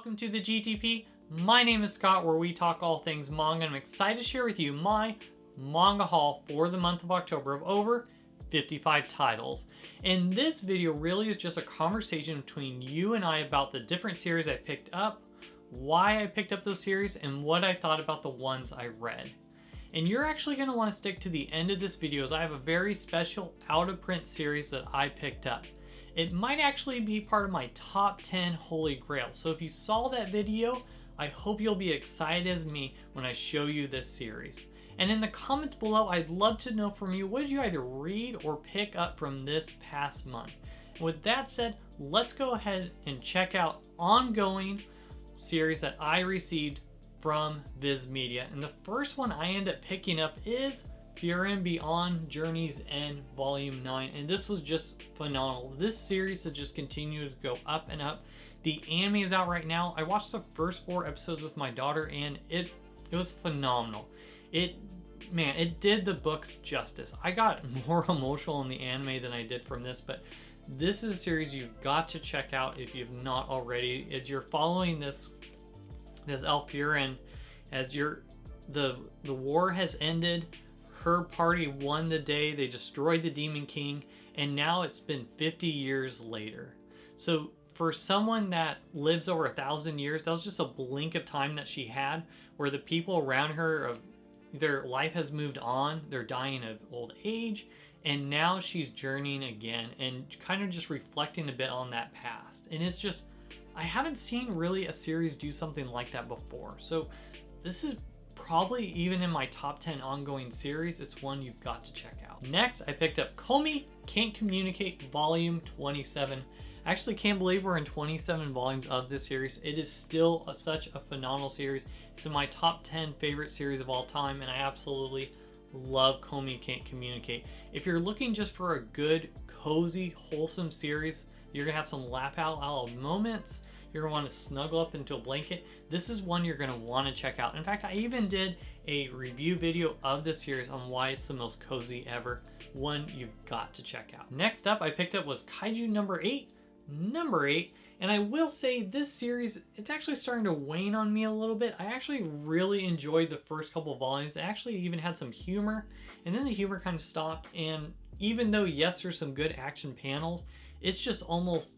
welcome to the GTP. My name is Scott, where we talk all things manga, and I'm excited to share with you my manga haul for the month of October of over 55 titles. And this video really is just a conversation between you and I about the different series I picked up, why I picked up those series, and what I thought about the ones I read. And you're actually going to want to stick to the end of this video, as I have a very special out-of-print series that I picked up. It might actually be part of my top 10 holy grail. So if you saw that video, I hope you'll be excited as me when I show you this series. And in the comments below, I'd love to know from you, what did you either read or pick up from this past month? And with that said, let's go ahead and check out ongoing series that I received from Viz Media. And the first one I end up picking up is Frieren Beyond Journey's End Volume 9, and this was just phenomenal. This series has just continued to go up and up. The anime is out right now. I watched the first 4 episodes with my daughter, and it was phenomenal. It did the books justice. I got more emotional in the anime than I did from this, but this is a series you've got to check out if you've not already. As you're following this Frieren, as the war has ended. Her party won the day, they destroyed the Demon King, and now it's been 50 years later. So for someone that lives over 1,000 years, that was just a blink of time that she had, where the people around her, their life has moved on, they're dying of old age, and now she's journeying again and kind of just reflecting a bit on that past. And it's just, I haven't seen really a series do something like that before. So this is probably even in my top 10 ongoing series. It's one you've got to check out. Next, I picked up Komi Can't Communicate Volume 27. I actually can't believe we're in 27 volumes of this series. It is still such a phenomenal series. It's in my top 10 favorite series of all time, and I absolutely love Komi Can't Communicate. If you're looking just for a good, cozy, wholesome series, you're gonna have some laugh out loud moments. You're going to want to snuggle up into a blanket. This is one you're going to want to check out. In fact, I even did a review video of this series on why it's the most cozy ever. One you've got to check out. Next up, I picked up was Kaiju number 8. And I will say this series, it's actually starting to wane on me a little bit. I actually really enjoyed the first couple of volumes. It actually even had some humor, and then the humor kind of stopped. And even though, yes, there's some good action panels, it's just almost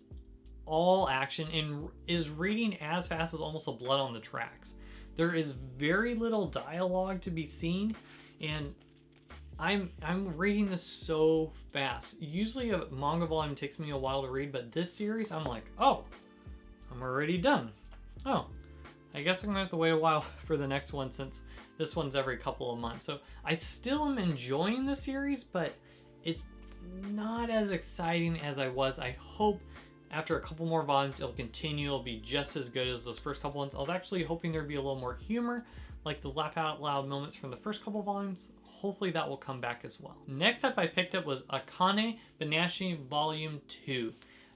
all action and is reading as fast as almost a blood on the tracks. There is very little dialogue to be seen, and I'm reading this so fast. Usually a manga volume takes me a while to read, but this series I'm like, oh, I'm already done. Oh, I guess I'm gonna have to wait a while for the next one, since this one's every couple of months. So I still am enjoying the series, but it's not as exciting as I was. I hope after a couple more volumes, it'll continue. It'll be just as good as those first couple ones. I was actually hoping there'd be a little more humor, like the laugh out loud moments from the first couple volumes. Hopefully that will come back as well. Next up I picked up was Akane Banashi Volume 2.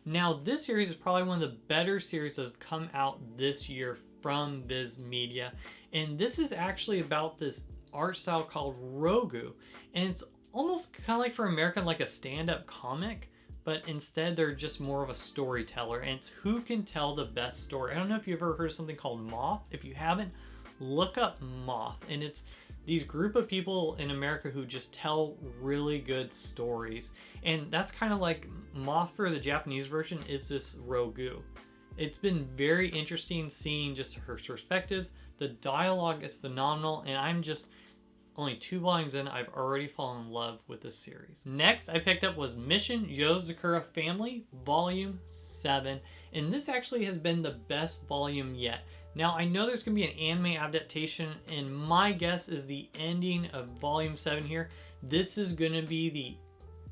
Now this series is probably one of the better series that have come out this year from Viz Media. And this is actually about this art style called Rogu. And it's almost kind of like for American, like a stand-up comic, but instead they're just more of a storyteller, and it's who can tell the best story. I don't know if you've ever heard of something called Moth. If you haven't, look up Moth, and it's these group of people in America who just tell really good stories. And that's kind of like Moth for the Japanese version is this Rogu. It's been very interesting seeing just her perspectives. The dialogue is phenomenal, and I'm just only 2 volumes in, I've already fallen in love with this series. Next I picked up was Mission Yozakura Family Volume 7. And this actually has been the best volume yet. Now I know there's going to be an anime adaptation, and my guess is the ending of Volume 7 here. This is going to be the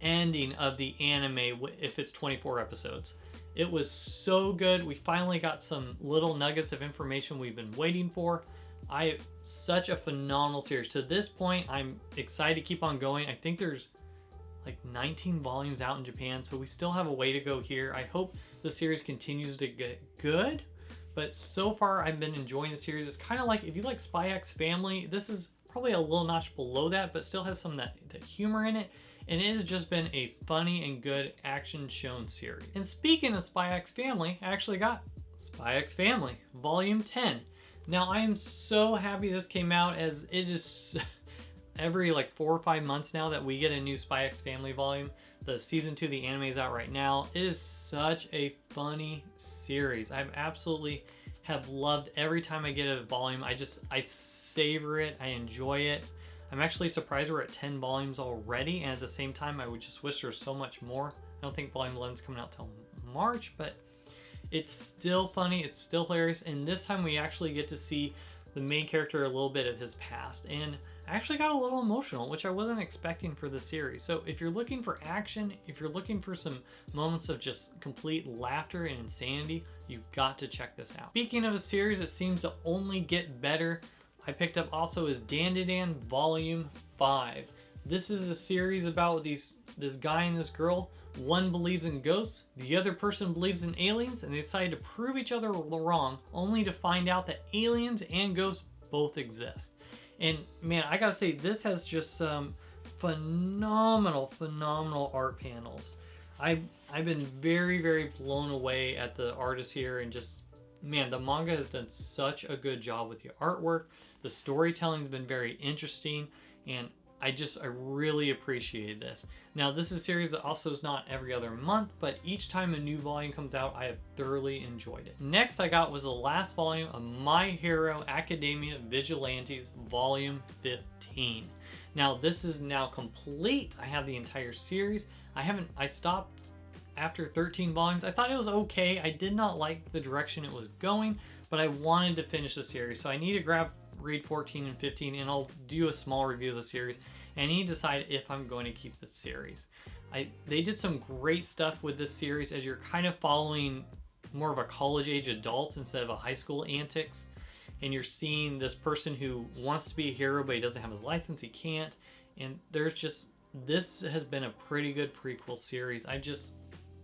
ending of the anime if it's 24 episodes. It was so good. We finally got some little nuggets of information we've been waiting for. Such a phenomenal series. To this point, I'm excited to keep on going. I think there's like 19 volumes out in Japan, so we still have a way to go here. I hope the series continues to get good, but so far I've been enjoying the series. It's kind of like, if you like Spy X Family, this is probably a little notch below that, but still has some of that humor in it, and it has just been a funny and good action shown series. And speaking of Spy X Family, I actually got Spy X Family, Volume 10. Now I am so happy this came out, as it is every like 4 or 5 months now that we get a new Spy X Family volume. The season 2, the anime is out right now. It is such a funny series. I've absolutely have loved every time I get a volume. I savor it, I enjoy it. I'm actually surprised we're at 10 volumes already, and at the same time I would just wish there's so much more. I don't think volume 11's coming out till March, but it's still funny, it's still hilarious, and this time we actually get to see the main character a little bit of his past, and I actually got a little emotional, which I wasn't expecting for the series. So if you're looking for action, if you're looking for some moments of just complete laughter and insanity, you've got to check this out. Speaking of a series that seems to only get better, I picked up also is Dandadan Volume 5. This is a series about this guy and this girl. One believes in ghosts, the other person believes in aliens, and they decide to prove each other wrong, only to find out that aliens and ghosts both exist. And man, I gotta say, this has just some phenomenal art panels. I've been very blown away at the artists here, and just, man, the manga has done such a good job with the artwork. The storytelling's been very interesting, and I really appreciated this. Now, this is a series that also is not every other month, but each time a new volume comes out, I have thoroughly enjoyed it. Next I got was the last volume of My Hero Academia Vigilantes Volume 15. Now, this is now complete. I have the entire series. I stopped after 13 volumes. I thought it was okay. I did not like the direction it was going, but I wanted to finish the series. So I need to read 14 and 15, and I'll do a small review of the series, and I need to decide if I'm going to keep the series. They did some great stuff with this series, as you're kind of following more of a college age adults instead of a high school antics, and you're seeing this person who wants to be a hero but he doesn't have his license, he can't, and this has been a pretty good prequel series. I'm just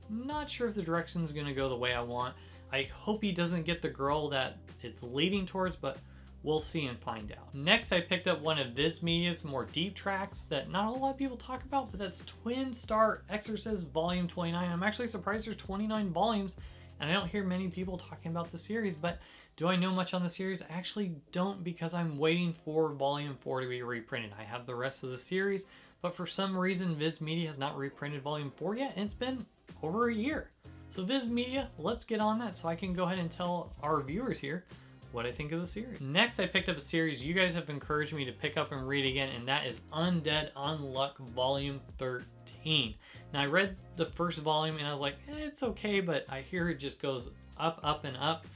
not sure if the direction is going to go the way I want. I hope he doesn't get the girl that it's leading towards, but we'll see and find out. Next, I picked up one of Viz Media's more deep tracks that not a lot of people talk about, but that's Twin Star Exorcist Volume 29. I'm actually surprised there's 29 volumes, and I don't hear many people talking about the series, but do I know much on the series? I actually don't, because I'm waiting for Volume 4 to be reprinted. I have the rest of the series, but for some reason, Viz Media has not reprinted Volume 4 yet, and it's been over a year. So Viz Media, let's get on that so I can go ahead and tell our viewers here what I think of the series. Next, I picked up a series you guys have encouraged me to pick up and read again, and that is Undead Unluck Volume 13. Now, I read the first volume and I was like, it's okay, but I hear it just goes up and up.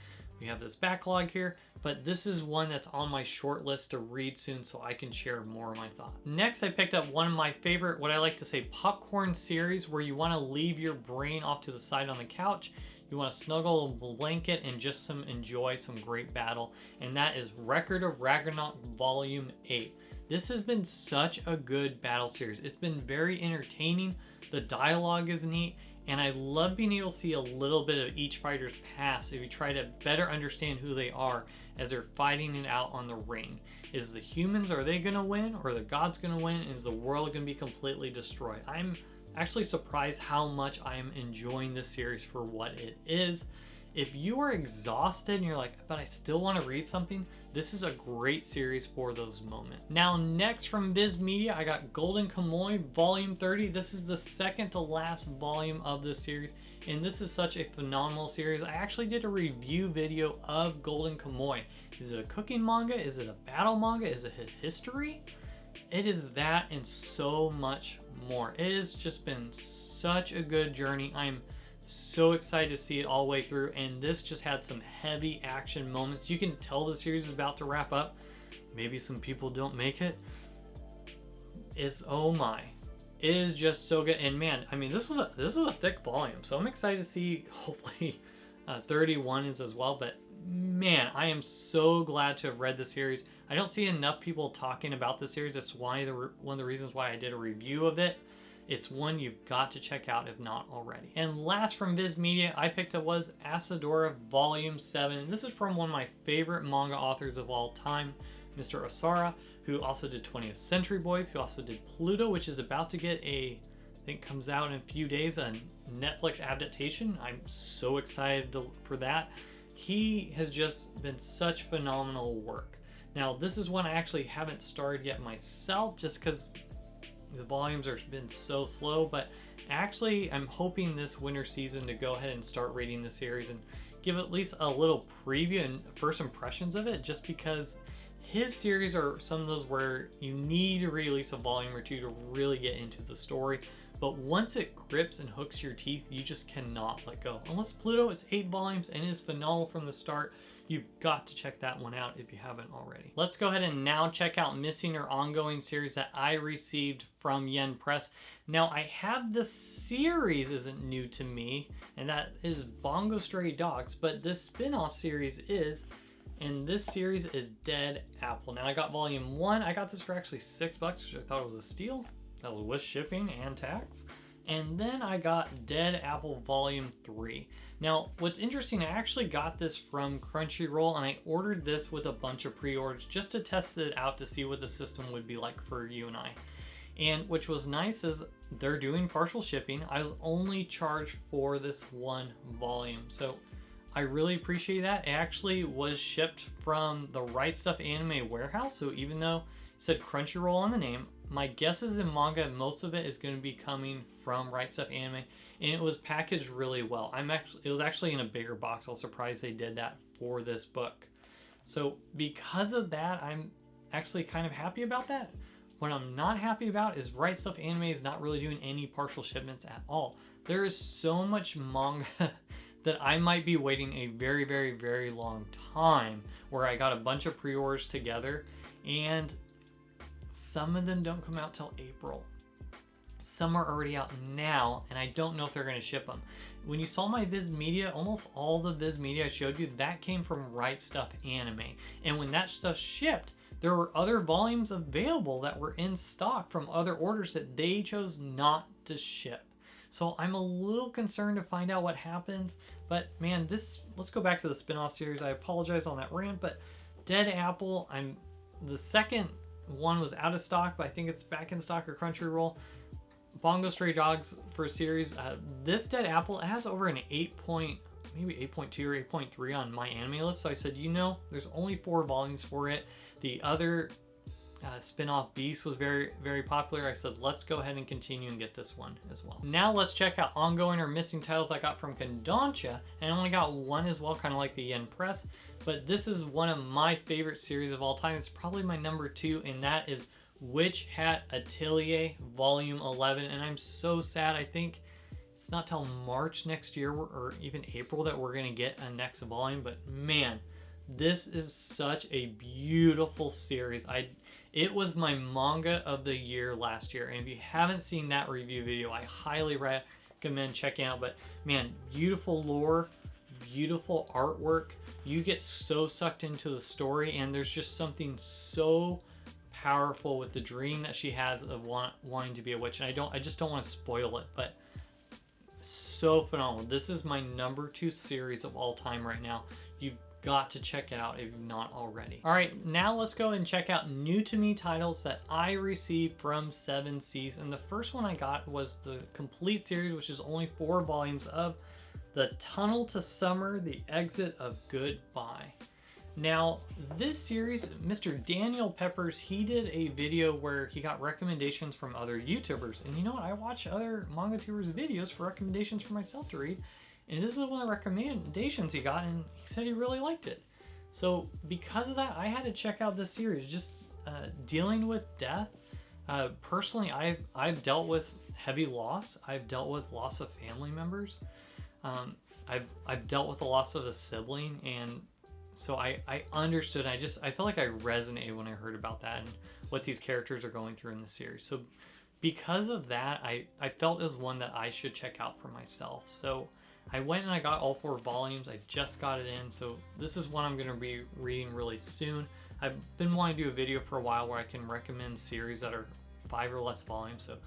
We have this backlog here, but this is one that's on my short list to read soon so I can share more of my thoughts. Next, I picked up one of my favorite, what I like to say, popcorn series, where you want to leave your brain off to the side on the couch. You want to snuggle a blanket and just enjoy some great battle, and that is Record of Ragnarok Volume 8. This has been such a good battle series. It's been very entertaining. The dialogue is neat, and I love being able to see a little bit of each fighter's past if you try to better understand who they are as they're fighting it out on the ring. Is the humans, are they going to win, or are the gods going to win? Is the world going to be completely destroyed? I'm actually surprised how much I am enjoying this series for what it is. If you are exhausted and you're like, but I still want to read something, this is a great series for those moments. Now, next from Viz Media, I got Golden Kamuy Volume 30. This is the second to last volume of this series, and this is such a phenomenal series. I actually did a review video of Golden Kamuy. Is it a cooking manga? Is it a battle manga? Is it a history? It is that and so much more. It has just been such a good journey. I'm so excited to see it all the way through, and this just had some heavy action moments. You can tell the series is about to wrap up. Maybe some people don't make it. It's, oh my, it is just so good. And man, I mean, this was a thick volume, so I'm excited to see hopefully 31 is as well. But man, I am so glad to have read the series. I don't see enough people talking about the series. That's why one of the reasons why I did a review of it. It's one you've got to check out if not already. And last from Viz Media, I picked up was Asadora Volume 7. And this is from one of my favorite manga authors of all time, Mr. Osara, who also did 20th Century Boys, who also did Pluto, which is about to get I think comes out in a few days, a Netflix adaptation. I'm so excited for that. he has just been such phenomenal work. Now, this is one I actually haven't started yet myself, just because the volumes have been so slow, but actually I'm hoping this winter season to go ahead and start reading the series and give at least a little preview and first impressions of it, just because his series are some of those where you need to release a volume or two to really get into the story. But once it grips and hooks your teeth, you just cannot let go. Unless Pluto, it's 8 volumes and is phenomenal from the start. You've got to check that one out if you haven't already. Let's go ahead and now check out Missing or Ongoing series that I received from Yen Press. Now, I have this series isn't new to me, and that is Bongo Stray Dogs, but this spin-off series is, and this series is Dead Apple. Now, I got volume 1. I got this for actually $6, which I thought was a steal. That was with shipping and tax. And then I got Dead Apple Volume 3. Now, what's interesting, I actually got this from Crunchyroll, and I ordered this with a bunch of pre-orders just to test it out to see what the system would be like for you and I. And which was nice is they're doing partial shipping. I was only charged for this one volume. So I really appreciate that. It actually was shipped from the Right Stuff Anime warehouse. So even though it said Crunchyroll on the name, my guess is in manga, most of it is going to be coming from Right Stuff Anime, and it was packaged really well. It was actually in a bigger box. I was surprised they did that for this book. So because of that, I'm actually kind of happy about that. What I'm not happy about is Right Stuff Anime is not really doing any partial shipments at all. There is so much manga that I might be waiting a very, very, very long time, where I got a bunch of pre-orders together, and some of them don't come out till April. Some are already out now, and I don't know if they're going to ship them. When you saw my Viz Media, almost all the Viz Media I showed you, that came from Right Stuff Anime. And when that stuff shipped, there were other volumes available that were in stock from other orders that they chose not to ship. So I'm a little concerned to find out what happens. But man, let's go back to the spin-off series. I apologize on that rant, but Dead Apple, the second one was out of stock, but I think it's back in stock or Crunchyroll. Bongo Stray Dogs for a series. This Dead Apple has over an 8.2 or 8.3 on my anime list. So I said, there's only 4 volumes for it. The other spin-off Beast was very, very popular. I said, let's go ahead and continue and get this one as well. Now let's check out ongoing or missing titles I got from KODANSHA, and I only got one as well, kind of like the Yen Press. But this is one of my favorite series of all time. It's probably my number 2, and that is Witch Hat Atelier Volume 11. And I'm so sad. I think it's not till March next year or even April that we're going to get a next volume. But man, this is such a beautiful series. It was my manga of the year last year. And if you haven't seen that review video, I highly recommend checking out. But man, beautiful lore, beautiful artwork. You get so sucked into the story, and there's just something so powerful with the dream that she has of wanting to be a witch. And I just don't want to spoil it, but so phenomenal. This is my number 2 series of all time right now. You've got to check it out if you've not already. All right, now let's go and check out new to me titles that I received from 7 Seas. And the first one I got was the complete series, which is only 4 volumes of The Tunnel to Summer, The Exit of Goodbye. Now, this series, Mr. Daniel Peppers, he did a video where he got recommendations from other YouTubers. And you know what? I watch other manga tubers' videos for recommendations for myself to read. And this is one of the recommendations he got, and he said he really liked it. So because of that, I had to check out this series. Just dealing with death. Personally, I've dealt with heavy loss. I've dealt with loss of family members. I've dealt with the loss of a sibling, and so I understood. I felt like I resonated when I heard about that and what these characters are going through in the series. So because of that, I felt it was one that I should check out for myself. So I went and I got all 4 volumes. I just got it in, so this is one I'm going to be reading really soon. I've been wanting to do a video for a while where I can recommend series that are 5 or less volumes, so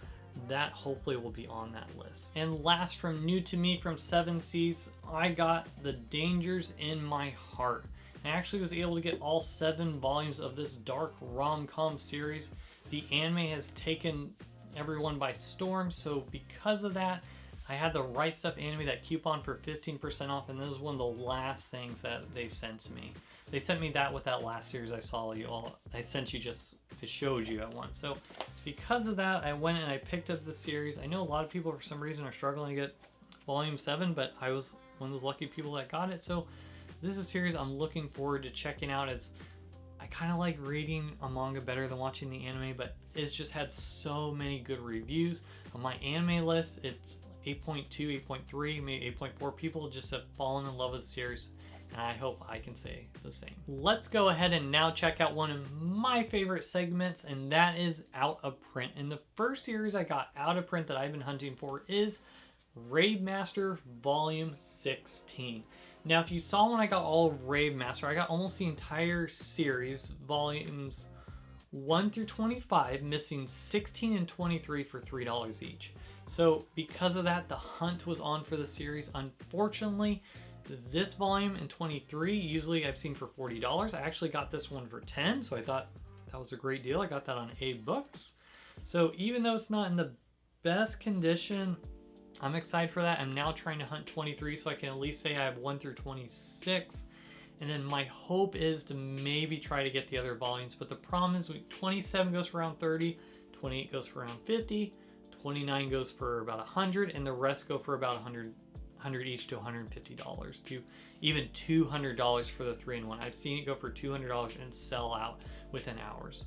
that hopefully will be on that list. And last, from new to me from 7 Seas, I got The Dangers in My Heart. I actually was able to get all 7 volumes of this dark rom-com series. The anime has taken everyone by storm, so because of that, I had the Right Stuff anime, that coupon for 15% off, and this was one of the last things that they sent to me. They sent me that with that last series I saw you all. I showed you at once. So because of that, I went and I picked up the series. I know a lot of people for some reason are struggling to get volume 7, but I was one of those lucky people that got it. So this is a series I'm looking forward to checking out. I kind of like reading a manga better than watching the anime, but it's just had so many good reviews. On my anime list, it's 8.2, 8.3, maybe 8.4. People just have fallen in love with the series, and I hope I can say the same. Let's go ahead and now check out one of my favorite segments, and that is out of print. And the first series I got out of print that I've been hunting for is Rave Master Volume 16. Now, if you saw when I got all of Rave Master, I got almost the entire series, volumes 1 through 25, missing 16 and 23 for $3 each. So because of that, the hunt was on for the series. Unfortunately, this volume in 23, usually I've seen for $40. I actually got this one for 10, so I thought that was a great deal. I got that on A Books. So even though it's not in the best condition, I'm excited for that. I'm now trying to hunt 23, so I can at least say I have 1 through 26. And then my hope is to maybe try to get the other volumes. But the problem is 27 goes for around 30, 28 goes for around 50, 29 goes for about 100, and the rest go for about 100 each to $150 to even $200 for the 3-in-1. I've seen it go for $200 and sell out within hours.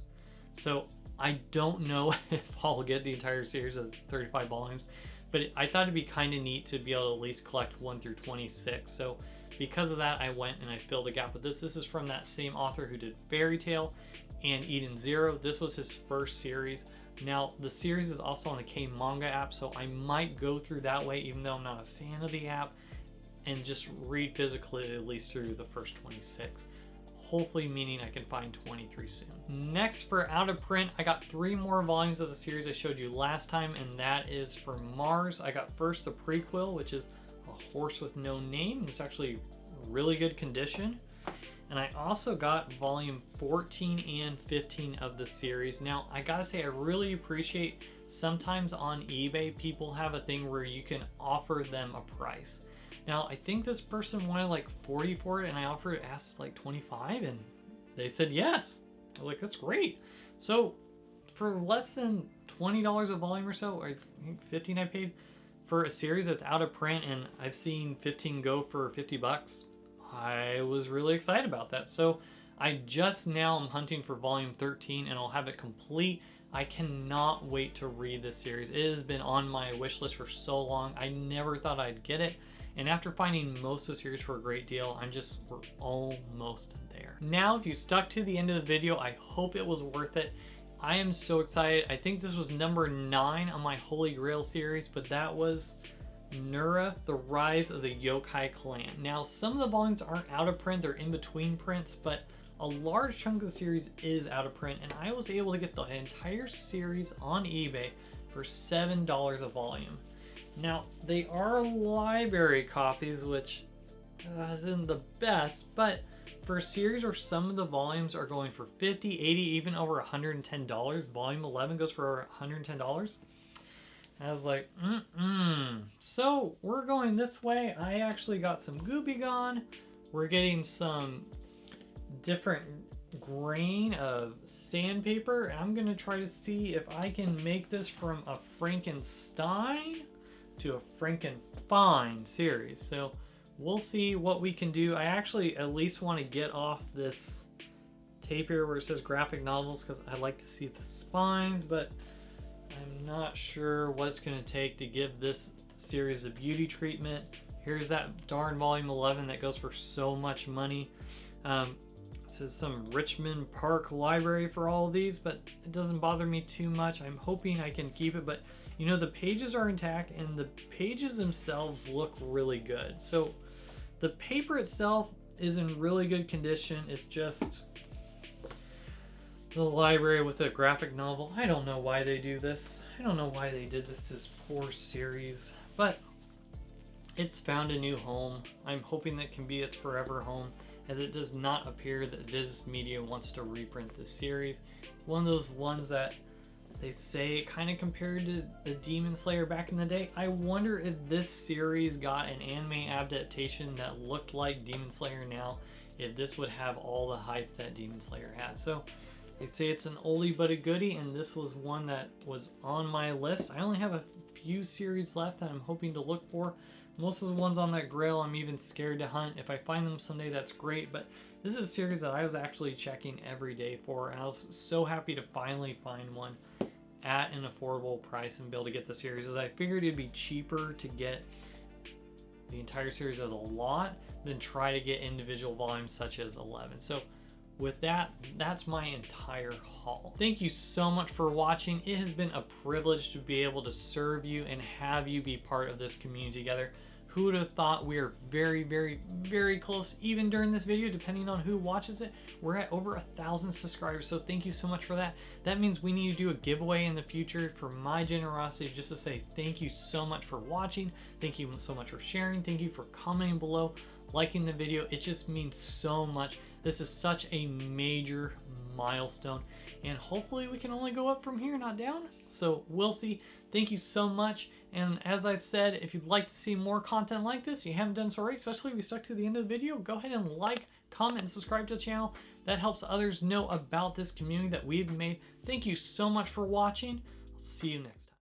So I don't know if I'll get the entire series of 35 volumes, but I thought it'd be kind of neat to be able to at least collect 1 through 26. So because of that, I went and I filled the gap with this. This is from that same author who did Fairy Tail and Eden Zero. This was his first series. Now, the series is also on the Manga app, so I might go through that way, even though I'm not a fan of the app, and just read physically at least through the first 26. Hopefully meaning I can find 23 soon. Next, for out of print, I got 3 more volumes of the series I showed you last time, and that is for Mars. I got first the prequel, which is A Horse with No Name. It's actually really good condition. And I also got volume 14 and 15 of the series. Now, I gotta say, I really appreciate sometimes on eBay, people have a thing where you can offer them a price. Now, I think this person wanted like 40 for it, and I asked like 25, and they said yes. I was like, that's great. So for less than $20 a volume or so, or I think 15 I paid for a series that's out of print, and I've seen 15 go for 50 bucks. I was really excited about that. So I just now am hunting for volume 13, and I'll have it complete. I cannot wait to read this series. It has been on my wish list for so long. I never thought I'd get it. And after finding most of the series for a great deal, we're almost there. Now, if you stuck to the end of the video, I hope it was worth it. I am so excited. I think this was number 9 on my Holy Grail series, but that was Nura, The Rise of the Yokai Clan. Now, some of the volumes aren't out of print, they're in between prints, but a large chunk of the series is out of print, and I was able to get the entire series on eBay for $7 a volume. Now, they are library copies, which isn't the best, but for a series where some of the volumes are going for $50, $80, even over $110, volume 11 goes for $110. I was like, So we're going this way. I actually got some Gooby We're getting some different grain of sandpaper, and I'm gonna try to see if I can make this from a Frankenstein to a Frankenfine series. So we'll see what we can do. I actually at least want to get off this tape here where it says graphic novels, because I like to see the spines, but I'm not sure what it's going to take to give this series a beauty treatment. Here's that darn volume 11 that goes for so much money. It says some Richmond Park Library for all of these, but it doesn't bother me too much. I'm hoping I can keep it, but you know, the pages are intact and the pages themselves look really good. So the paper itself is in really good condition. It's just the library with a graphic novel. I don't know why they do this. I don't know why they did this poor series, but it's found a new home. I'm hoping that can be its forever home, as it does not appear that Viz Media wants to reprint this series. One of those ones that They say it kind of compared to the Demon Slayer back in the day. I wonder if this series got an anime adaptation that looked like Demon Slayer now, if this would have all the hype that Demon Slayer had. So they say it's an oldie but a goodie, and this was one that was on my list. I only have a few series left that I'm hoping to look for. Most of the ones on that grill I'm even scared to hunt. If I find them someday, that's great, but this is a series that I was actually checking every day for, and I was so happy to finally find one at an affordable price and be able to get the series, as I figured it'd be cheaper to get the entire series as a lot than try to get individual volumes such as 11. So with that, that's my entire haul. Thank you so much for watching. It has been a privilege to be able to serve you and have you be part of this community together. Who would have thought? We are very, very, very close, even during this video, depending on who watches it. We're at over 1,000 subscribers, so thank you so much for that. That means we need to do a giveaway in the future for my generosity, just to say thank you so much for watching. Thank you so much for sharing. Thank you for commenting below, liking the video. It just means so much. This is such a major milestone, and hopefully we can only go up from here, not down. So we'll see. Thank you so much. And as I said, if you'd like to see more content like this, you haven't done so already, especially if you stuck to the end of the video, go ahead and like, comment, and subscribe to the channel. That helps others know about this community that we've made. Thank you so much for watching. I'll see you next time.